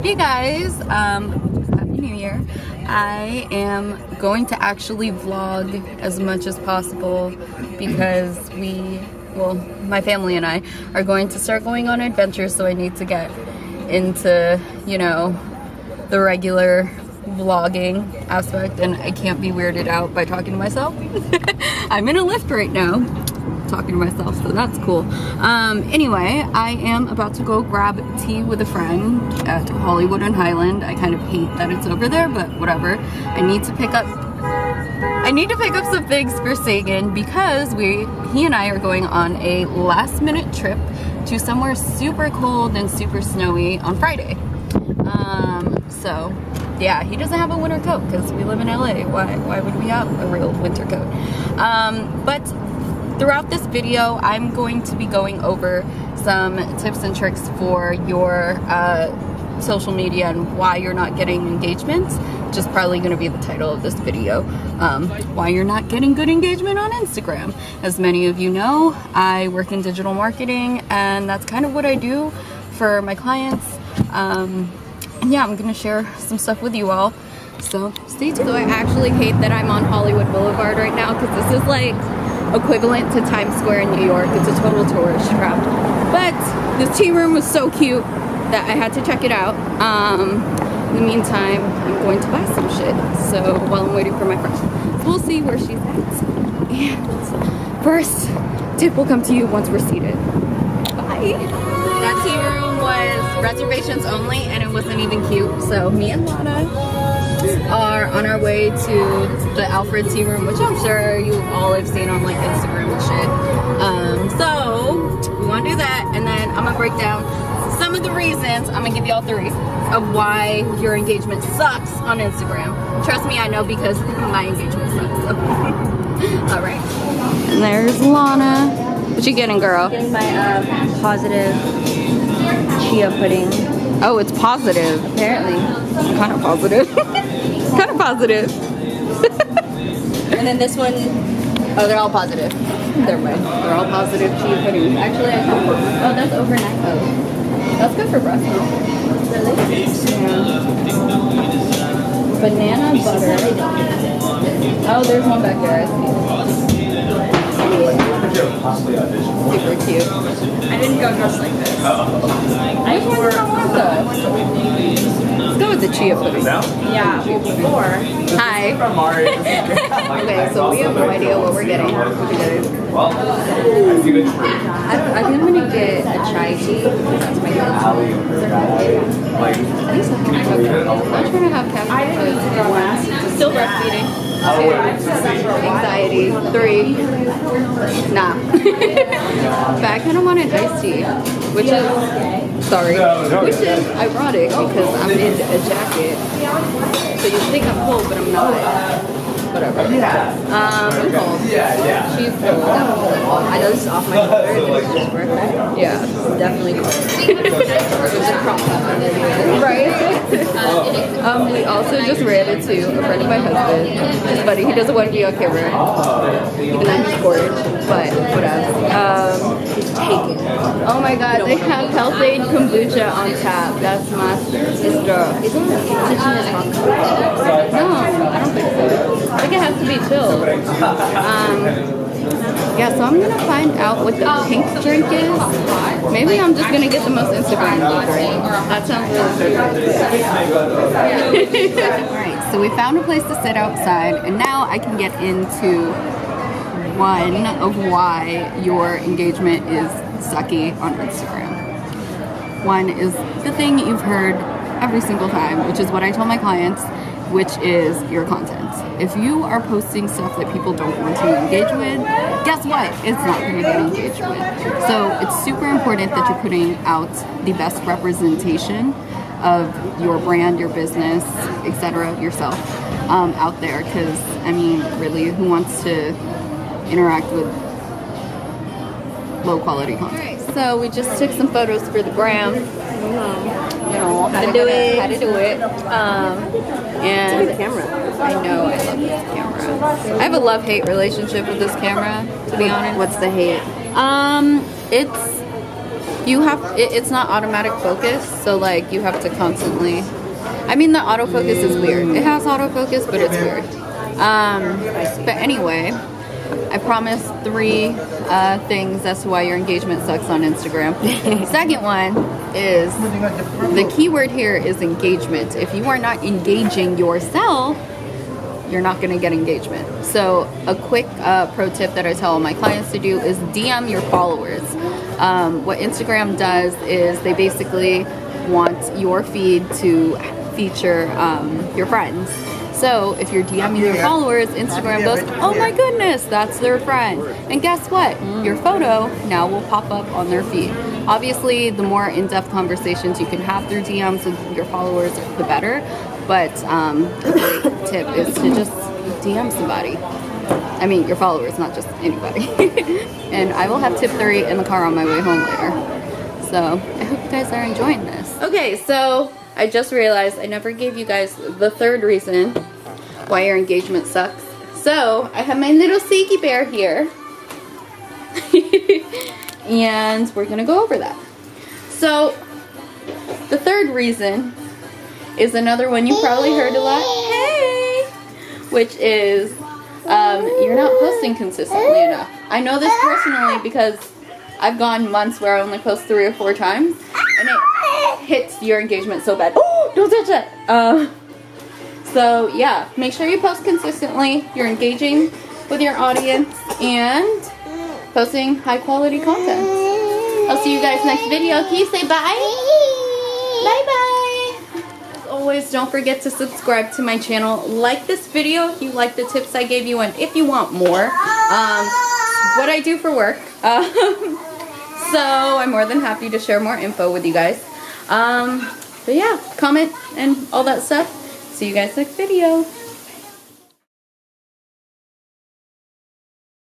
Hey guys, Happy New Year. I am going to actually vlog as much as possible because my family and I are going to start going on adventures, so I need to get into, you know, the regular vlogging aspect, and I can't be weirded out by talking to myself. I'm in a lift right now, talking to myself, so that's cool. Anyway, I am about to go grab tea with a friend at Hollywood and Highland. I kind of hate that it's over there, but whatever. I need to pick up some things for Sagan because he and I are going on a last minute trip to somewhere super cold and super snowy on Friday. So yeah, he doesn't have a winter coat because we live in LA. Why would we have a real winter coat? But throughout this video, I'm going to be going over some tips and tricks for your social media and why you're not getting engagements, which is probably going to be the title of this video. Why you're not getting good engagement on Instagram. As many of you know, I work in digital marketing, and that's kind of what I do for my clients. And yeah, I'm going to share some stuff with you all, so stay tuned. So I actually hate that I'm on Hollywood Boulevard right now because this is like equivalent to Times Square in New York. It's a total tourist trap. But this tea room was so cute that I had to check it out. In the meantime, I'm going to buy some shit. So while I'm waiting for my friend, so we'll see where she's at. And first tip will come to you once we're seated. Bye. That tea room was reservations only, and it wasn't even cute. So me and Lana are on our way to the Alfred tea room, which I'm sure you all have seen on like Instagram and shit. So we want to do that, and then I'm gonna break down some of the reasons. I'm gonna give y'all 3 of why your engagement sucks on Instagram. Trust me, I know because my engagement sucks. All right, and there's Lana. What you getting, girl? Getting my positive chia pudding. Oh, it's positive. Apparently. I'm kind of positive. Kind of positive. And then this one, Oh, they're all positive. They're all positive chia pudding. actually I have, oh, that's overnight. Oh, that's good for breast milk. Really? Yeah. Banana butter. Oh, there's one back there. I see. Super cute. I didn't go dressed like this. I wore Let's go with the chia pudding. Yeah, before. Hi. Okay, so we have no idea what we're getting. I think I'm gonna get a chai tea because that's my go-to. I think so. I'm trying to have caffeine. Still breastfeeding. 2, anxiety. 3, nah. But I kind of want an iced tea, which is ironic because I'm in a jacket. So you think I'm cold, but I'm not. Whatever. I'm cold. She's cold. I know this is off my shoulder. Yeah, it's definitely cold. There's a crop top under here. Right? We also just ran into a friend of my husband. It's funny, he doesn't want to be on camera, even though he's gorgeous, but whatever. He's taken. Oh my god, they have Health-Aid kombucha on tap. That's my sister. Isn't it hot? No, I don't think so. I think it has to be chilled. Yeah, so I'm gonna find out what the pink drink is. Maybe I'm just gonna get the most Instagrammable drink. That sounds really good. Alright, so we found a place to sit outside, and now I can get into one of why your engagement is sucky on Instagram. One is the thing you've heard every single time, which is what I tell my clients, which is your content. If you are posting stuff that people don't want to engage with, guess what? It's not going to get engaged with. So it's super important that you're putting out the best representation of your brand, your business, etc., yourself out there. Because, I mean, really, who wants to interact with low quality content? All right, so we just took some photos for the gram. You know, how to do it. And the camera. I know, I love this camera. I have a love-hate relationship with this camera, to be honest. What's the hate? It's You have, it's not automatic focus, so like you have to constantly, I mean the autofocus is weird. It has autofocus, but it's weird. But anyway, I promised 3 things as to why your engagement sucks on Instagram. Second one is, the keyword here is engagement. If you are not engaging yourself, you're not going to get engagement. So a quick pro tip that I tell all my clients to do is DM your followers. What Instagram does is they basically want your feed to feature your friends. So if you're DMing your followers, Instagram goes, oh my goodness, that's their friend. And guess what? Your photo now will pop up on their feed. Obviously, the more in-depth conversations you can have through DMs with your followers, the better. But a great tip is to just DM somebody. I mean, your followers, not just anybody. And I will have tip 3 in the car on my way home later. So I hope you guys are enjoying this. Okay, so I just realized I never gave you guys the 3rd reason why your engagement sucks. So I have my little Seeky bear here. And we're gonna go over that. So the 3rd reason is another one you probably heard a lot. Hey! Which is you're not posting consistently enough. I know this personally because I've gone months where I only post 3 or 4 times, and it hits your engagement so bad. Oh, don't touch that. So yeah, make sure you post consistently. You're engaging with your audience and posting high quality content. I'll see you guys next video. Can you say bye? Bye bye. As always, don't forget to subscribe to my channel. Like this video if you like the tips I gave you, and if you want more, what I do for work. So I'm more than happy to share more info with you guys. But yeah, comment and all that stuff. See you guys next video.